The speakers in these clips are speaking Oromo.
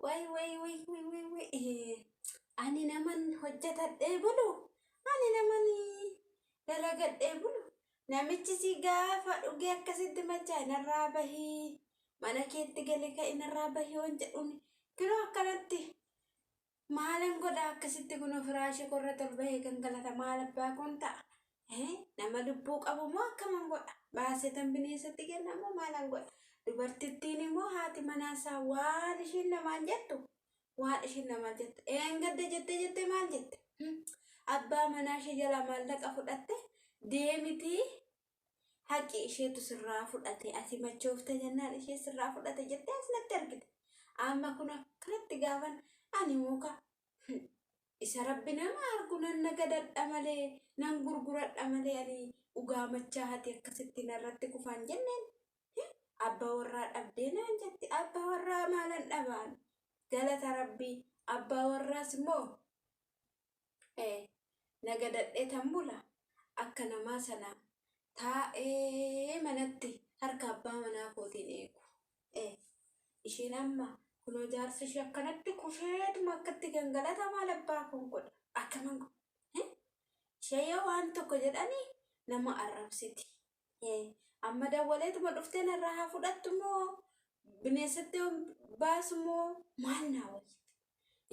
way. Ani naman hojjetadhee bulu. Ani naman dalagadhee bulu. Namichi si gaafa dhugee akkasitti machaa inarraa bahii. Mana keetti galee ka inarraa bahii waan jedhuun. Kunoo akkanatti maalan godha akkasitti kunoo firaashii korra tolbahee kan galata maal abbaa kun ta'a. Nama lubbuu qabu moo akkaman godha? Baasetan bineensatti kenna moo maalan godha? Dubartittiin immoo haati manaasaa waan ishiin namaan jettu. Waan ishiin namaan jettu. Gadda jettee maal jette? Abbaa manaa ishee jala maallaqa fudhatte deemiti haqi isheetu sirraa fudhate ati machoofte jennaan ishee sirraa fudhate jettee asnatti argite. Amma kun akkanatti gaafan ani muka isa rabbi nama argu nan nagadadha malee nan gurguradha malee ani dhugaa machaa hati akkasitti narratti kufaan jenneen. Abbaa warraa dhabdee naan jetti. Abbaa warraa maalan dhabaan? Galata rabbii. Abbaa warraas immoo nagadadhee tan bula akka namaa sana taa'ee manatti harka abbaa manaa kootiin eegu. Isheen amma kunoo jaarsa ishee akkanatti kufeetuma akkatti gangalata maal abbaa kun godha? Akkaman godha? Ishee yoo waan tokko jedhanii nama arrabsiti. Amma dawwaleetuma dhuftee narraa haa fudhattu moo bineensatti baasu moo maal naa wayya?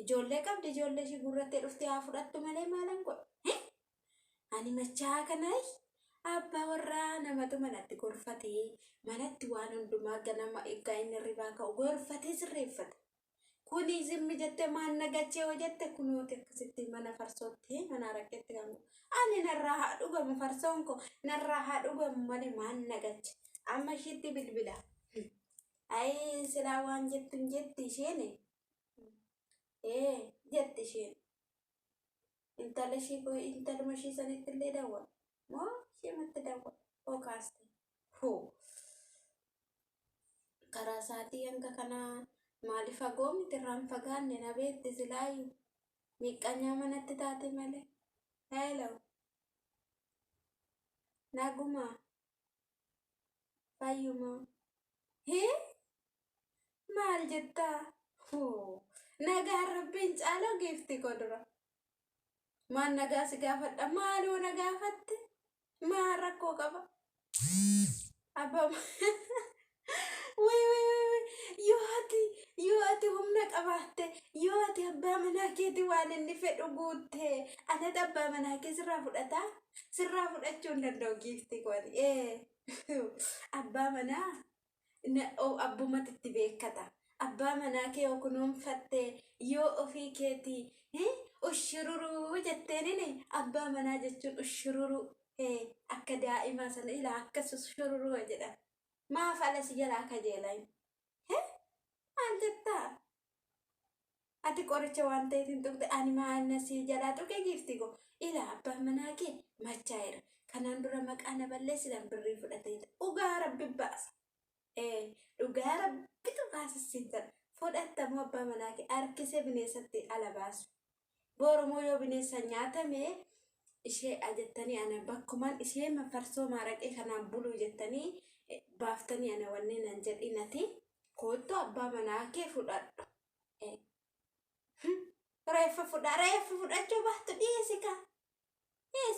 Ijoollee qabdi ijoollee ishee gurrattee dhuftee haa fudhattu malee maalan godha? Ani machaa kanay abbaa warraa namatu manatti gorfatee manatti waan hundumaa ganama egaa inni ribaa ka'u gorfatee sirreeffata. Kuni zimmi jettee maan nagachee hoo jette kunuuti akkasitti mana farsootti mana rakkeetti kan ani narraa haa dhugamu farsoon ko narraa haa dhugamu malee maan nagache. Amma ishiitti bilbila. Silaa waan jettuun jetti isheen. Jetti isheen. Intala ishee koo intaluma ishee sanitti illee dawwa. Moo ishee matti dawwa. Oo kaaste. Karaa isaatii hanga kanaa maaliif fagoo miti irraan fagaanne na beekti silaayyuu. Miiqqanyaa manatti taate malee. Hello. Naguma. Fayyuma. Maal jettaa? Nagaa rabbiin caaloo geefti godura. Maan nagaa si gaafadha? Maaloo na gaafatte? Maal rakkoo qaba? Abbaa yoo ati humna qabaatte yoo ati abbaa manaa keeti waan inni fedhu guutte anati abbaa manaa kee sirraa fudhataa? Sirraa fudhachuu hin danda'u giifti godhi. Abbaa manaa abbumatti itti beekata. Abbaa manaa kee yoo kunuunfatte yoo ofii keetii ushururuu jetteenini abbaa manaa jechuun ushururuu akka daa'imaa sana ilaa akkas ushururuu jedha. Maaf ala si jalaa kajeelaa? Maal jettaa? Ati qoricha waan ta'eef hin tuqxe ani maal si jalaa tuqe giifti go ilaa abbaa manaa kee machaa'eera. Kanaan dura maqaa na balleessitan birrii fudhateeta. Dhugaa rabbi baasa. Dhugaa rabbitu baasisiisan. Fudhatamu abbaa manaa kee harkisee bineensatti ala baasu. Booromoo yoo bineensa nyaatame ishee ajattanii ana bakkumaan ishee farsoo maaraqee kanaan buluu jettanii baaftanii ana wanneen nan jedhinati koottoo abbaa manaa kee fudhadhu. Reeffa fudhachuu baattu dhiyeesi ka.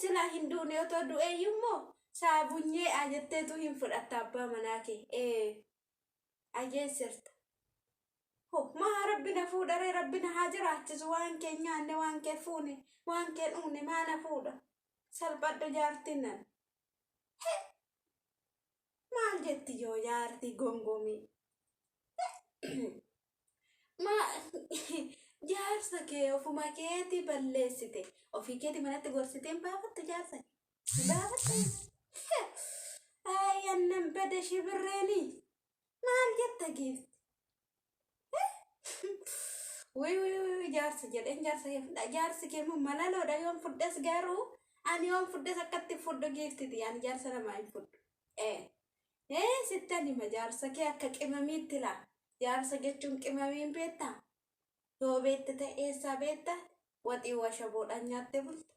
Silaa hin duune otoo du'eeyyummoo saabunyee ajatteetu hin fudhatta abbaa manaa kee. Ajeessirta. Maa rabbina fuudharee rabbina haa jiraachisu waan kee nyaanne waan kee fuune waan kee dhuune maana fuudha. Salphadhu jaartiin nan. Maal jetti yoo jaartii gongomii? Jaarsa kee ofuma keeti balleessite. Ofii keeti manatti gorsiteen baafatte jaarsa kee. Baafatte. Annan bada shibirreeni. Maal jetta giifti? Jaarsa jedheen jaarsa kee fudha. Jaarsi kee immoo malaloodha yoon fudhes garuu ani yoon fudhes akkatti fudhu giiftiti. Ani jaarsa namaa hin fudhu. Sittan hima jaarsa kee akka qimamiitti laa. Jaarsa jechuun qimamiin beektaa? Yoo beekte ta'e eessaa beektaa? Waxii washaboodhaan nyaattee bulta.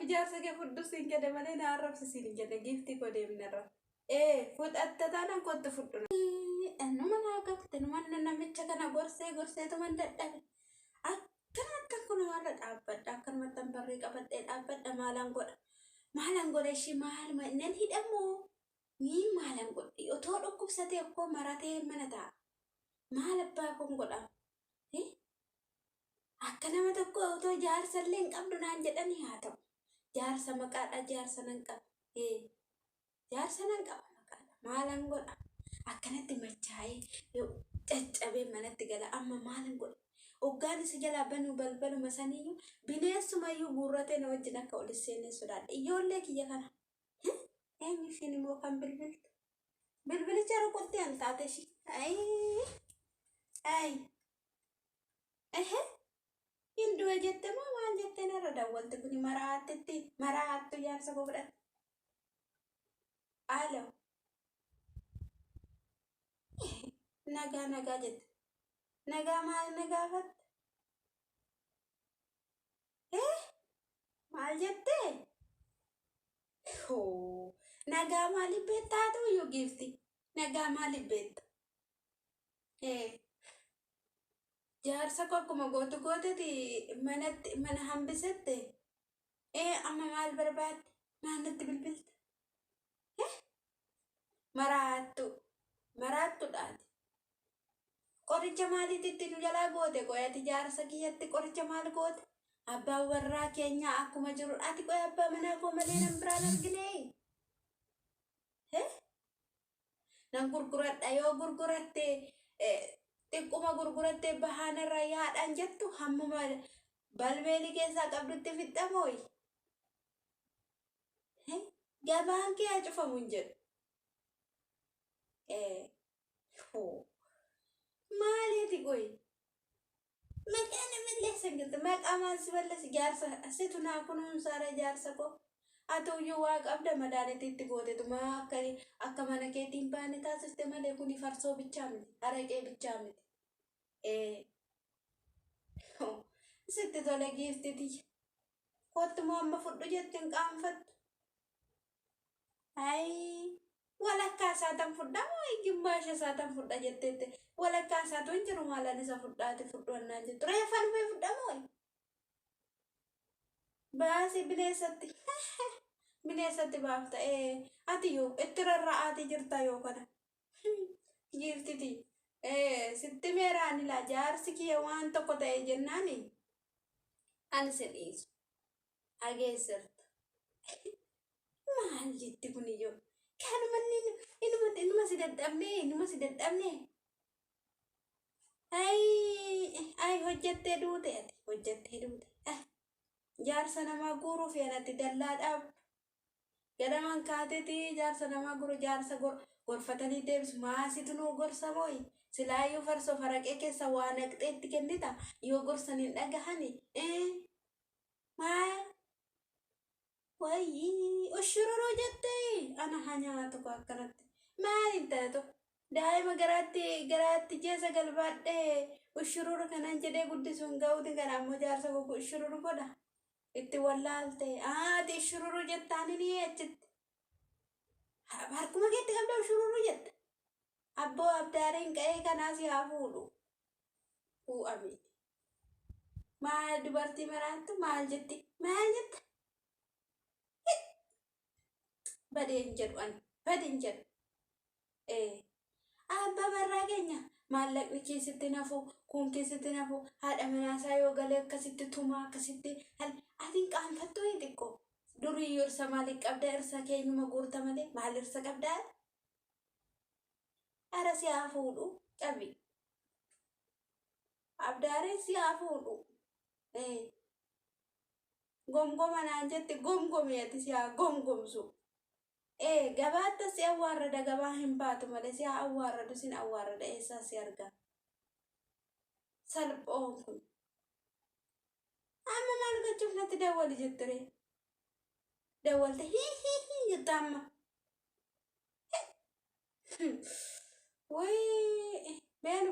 Jaarsa kee fudhu siin jedhe malee na arrabsisiin jedhe giiftii koo deemnarra. Fudhatta taanaan kottu fudhu. Numa naa namicha kana gorseetuman dadhabe. Akkanatti kun maal dhaabbadha akkanumatti barree qabadhee dhaabbadha maalan godha ishii maaluma inni hidhamoo ni maalan godhi otoo dhukkubsatee akkoo maratee mana ta'a maal abbaa kun godha akka nama tokko otoo jaarsallee hin qabdu naan jedhanii haa ta'u jaarsa maqaadha jaarsa nan qaba jaarsa nan qaba maqaadha maalan godha akkanatti machaa'ee caccabee manatti gala amma maalan godha oggaan isa jalaa banuu balbaluma saniyyuu bineessumayyuu guurratee na wajjin akka ol seenne sodaadha ijoollee kiyya kana eenyu ishiin immoo kan bilbiltu bilbilicha rukutti an taate ishii hinduu jette moo maal jettee narra dawwalte kuni maraattu jaarsa koo fudhatte alo nagaa jette nagaa maal nagaafatte maal jettee nagaa maaliif beektaa ta'u iyyuu giifti nagaa maaliif beekta jaarsa koo akkuma gooteeti mana hambisette amma maal barbaadde naannatti bilbilte maraattuudhaati qoricha maaliititti nu jalaa goote qoyati jaarsa kiyyatti qoricha maal goote abbaan warraa keenyaa akkuma jiru ati qoy abbaa manaa koo malee nan biraan argine nan gurguradha yoo gurguratte xiqquma gurguratte bahaanarra yaadhaan jettu hammuma balbeeli keessaa qabdutti fixxamooyi gabaan kee haa cufamu hin jedhu maaliiti qoy maqaa namallee sangirte maqaa maal si balleessi jaarsa asitu naa kunuunsaara jaarsa koo atuuyyuu waa qabda madaanitiitti gootetuma akka mana keetiin baane taasiste malee kuni farsoo bichaa miti araqee bichaa miti sitti tole giiftiti kottumoo amma fudhu jette hin qaanfattu walakkaa isaatan fudhaa moo gimbaasha isaatan fudha jetteette walakkaa isaatu hin jiru maalan isa fudhaati fudhannaan jettu reeffalmee fudha moo baasi bineensatti baafta atiyyuu itti rarra'aati jirta yoo kana giiftiti sitti meeraan ilaa jaarsi kiyya waan tokko ta'e jennaani ani si dhiisu ageessirta maal jetti kun iyyuu kanumanni inuma si dadhabne ay hojjettee duute jaarsa namaa guuruuf yanatti dallaadhaaf gadaman kaateeti jaarsa namaa guru jaarsa gorfatanii deebisu maasitu nuu gorsa mooyi silaayyuu farsoo faraqee keessa waa naqxeetti kennita yoo gorsaniin dhagahani maal wayii ushururuu jettee ana hanyaatu ko akkanatti maalin taatu daa'ima garaatti jeesa galbaadhee ushururu kanan jedhee guddisuun ga'uuti kana ammoo jaarsa koo ushururu godha itti wallaalte ati ushururu jettaanini achitti harkuma keetti qabda ushururu jetta abboo abdaariin qa'ee kanaas haa fuudhami maal dubartii maraattu maal jetta badeen jedhu abbaa marraa keenya maallaqni keessatti nafu kun keessatti nafu haadha manaasaa yoo galee akkasitti tumaa akkasitti atiin qaanfattuu hin xiqqoo durii yorsa maaliif qabda irsa keenyuma guurta malee maal irsa qabdaa ara si haa fuudhu qabi abdaareen si haa fuudhu gomgoma naan jetti gomgomee ati si haa gomgomsu gabaata si awwaarrada gabaa hin baatu malee si haa awwaarradu sin awwaarrada eessaa si arga salphoon kun amma maal gochuuf natti dawwali jettire dawwalte hii jetta amma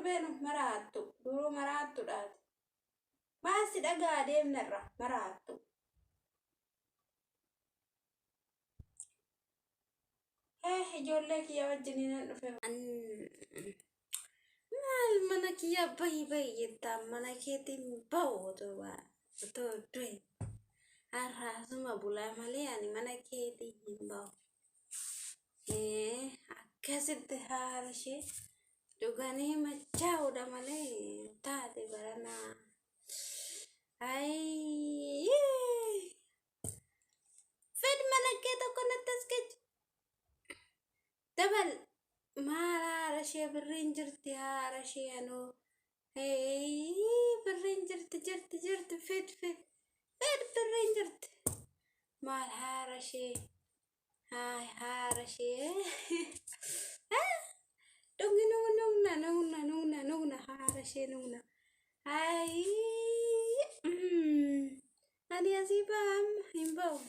beenu maraattu duruu maraattuudhaati maasi dhagaa deemnarra maraattu ijoollee kiyya wajjiniin dhufe maal mana mana kiyya bahi jettaa mana keetiin bahu otoo du'e har'aasuma bulaa malee ani mana keetiin hin bahu. Akkasitti haala ishee dhuganii machaa'uudha malee taate baranaa. Fed mana kee tokko natti as geejji. Dabal maal haara ishee birriin jirti haara ishee anoo. Birriin jirti fed birriin jirti. Maal haara ishee haara ishee. Dungi nugna haara ishee nugna. Ani asii baam hin bahu.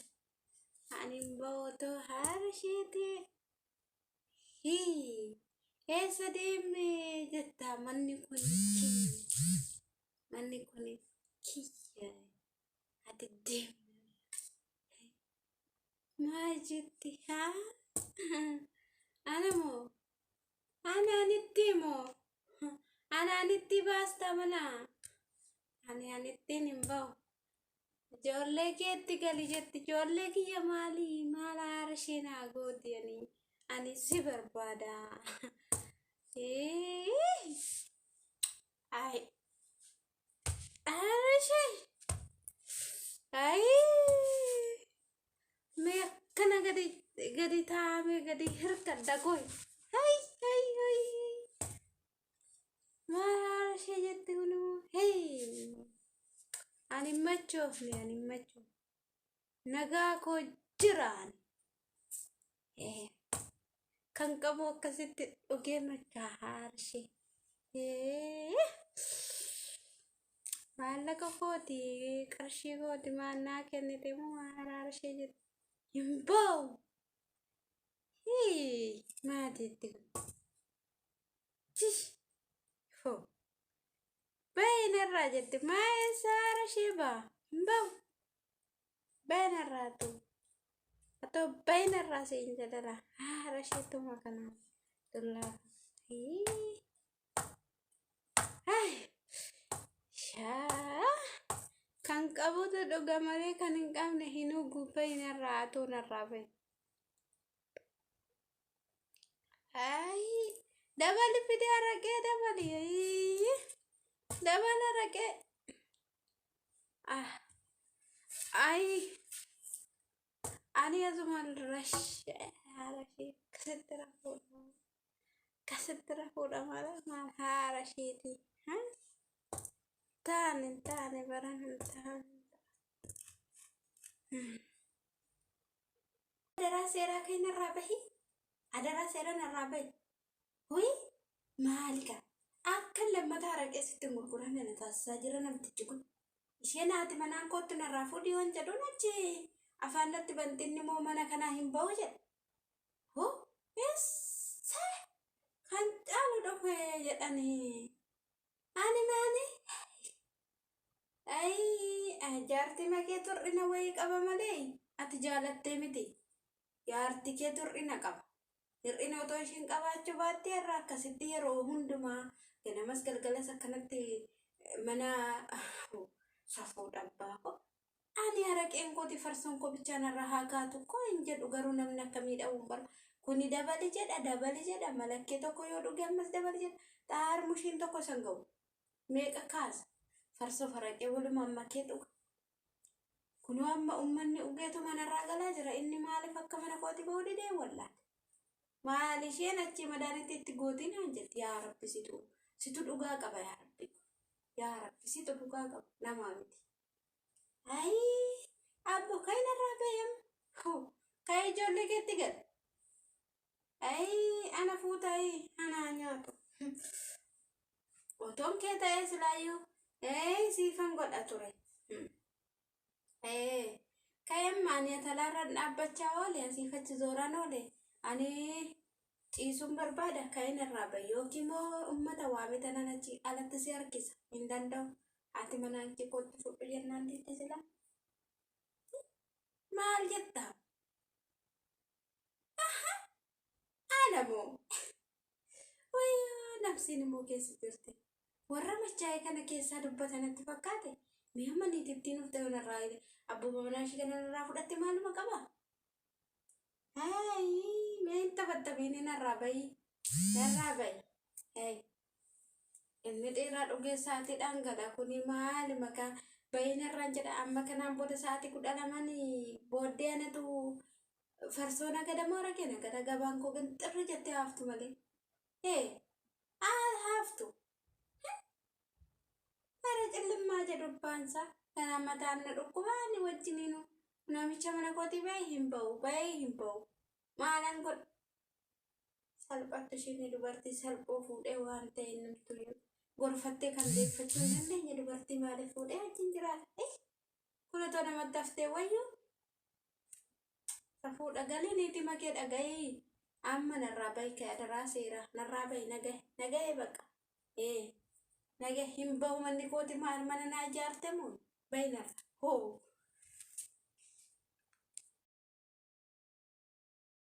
Ani hin bahu otoo haara isheeti. Eessa deemne jettaa manni kun kiyya. Manni kun kiyya. Ati deemne. Maal jetti haa? Ana moo? Anitti moo? Anitti baasta mana. Anittiin hin bahu. Ijoollee keetti gali jetti. Ijoollee kiyya maali? Maal haara ishee naa gooti ani. Ani si barbaada. Haara ishee. Mee akkana gadi taa'ame gadi hirkadha goy. Maal haara ishee jetti kunuu. Ani machoofne. Nagaa koo jiraan. Kan qabu akkasitti dhugee machaa haara ishee. Maallaqa kooti qarshii kooti maannaa kennite moo haara ishee jetti. Hin bahu. Maa jetti kun. Bainarraa jetti maa eessa haara ishee baa. Hin bahu. Bainarraa tu. Atau bainarraa siin jedhara haara isheetuma kanaa tullaa. Kan qabutu dhuga malee kan hin qabne hin dhugu bainarraa atoo narraa bahe. Dabali fide araqee dabali. Dabala araqee. Ani azumaan rashee haara ishee akkasitti rafuudha maal haara isheeti. Taane baran hin taane. Adaraa seeraa kan irraa bahi. Adaraa seeraa narraa bahi. Maalika akka lammata araqee sitti gurguran na taasisaa jira namtichi kun. Isheen haati manaan kootti narraa fuudhii waan jedhuun achi afaan natti bantinni moo mana kanaa hin bahu jedha. Kan caalu dhufe jedhanii. Ani maani? Jaartii makee tur'ina wayii qaba malee ati jaalattee miti. Jaartii kee tur'ina qaba. Hir'ina otoo ishiin qabaachuu baatte irraa akkasitti yeroo hundumaa ganamas galgalas akkanatti mana safuu dhabbaa ko. Ani araqeen kooti farsoon ko bichaan irraa haa kaatu ko hin jedhu garuu namni akka miidhamuun bara. Kuni dabali jedha malakkee tokko yoo dhuge ammas dabali jedha. Xaarmushiin tokko san ga'u. Meeqa kaasa? Farsoo faraqee walumaan makee dhuga. Kunoo amma uummanni dhugeetu manarraa galaa jira. Inni maaliif akka mana kooti ba'uu didee wallaati. Maal isheen achi madaanitti itti gootiin haan jetti yaa rabbi situ dhugaa qaba yaa rabbi. Yaa rabbi situ dhugaa qaba namaa miti. Abbo kan irraa baheem. Kan ijoollee keetti gala. Ana fuutaa ana nyaatu. Otoon kee ta'ee silaayyuu. Siifan godha ture. Kayan maanii talaarra dhaabbachaa oole asiifachi zooraan oole. Ani ciisuun barbaada kayin irraa bahe yookiin moo uummata waamita nan achi alatti si harkisa hin danda'u. Ati mana achi kootti fudhu jennaan jetti sila. Maal jetta? Ana moo? Wayyaa nafsiin immoo keessa jirti. warra machaa'ee kana keessaa dubbatanatti fakkaate mee amma niitittiin ufte kanarraa abbuma manaa ishee kanarraa fudhatte maaluma qaba? Hayi mee hin taphattabiin narraa bayi narraa bayi. Hey inni dheeraa dhugee sa'aatii dhangalaa kuni maali maqaa bayinarraan jedha amma kanaan booda sa'aatii 12 booddee anatu farsoona gadamoo rakena gada gabaan koo ganxirri jettee haaftu malee. Hey haaftu. Mara cillimmaa jedhu baansa kana mataan na dhukkubaani wajjiniinu namicha mana kooti baay'ee hin ba'u maalan godhu salphatti isheen dubartii salphoo fuudhee waan ta'e namtu gorfattee kan deeffachuu hin dandeenye dubartii maaliif fuudhee wajjin jiraata kun otoo namatti haftee wayyuu safuu dhagalee niitii makee dhaga'ee amma narraa bahi ka'adaraa seera narraa bahi nagahee baqa naga hin ba'u manni kooti maal mana naa ijaarte moo bahi narra hoo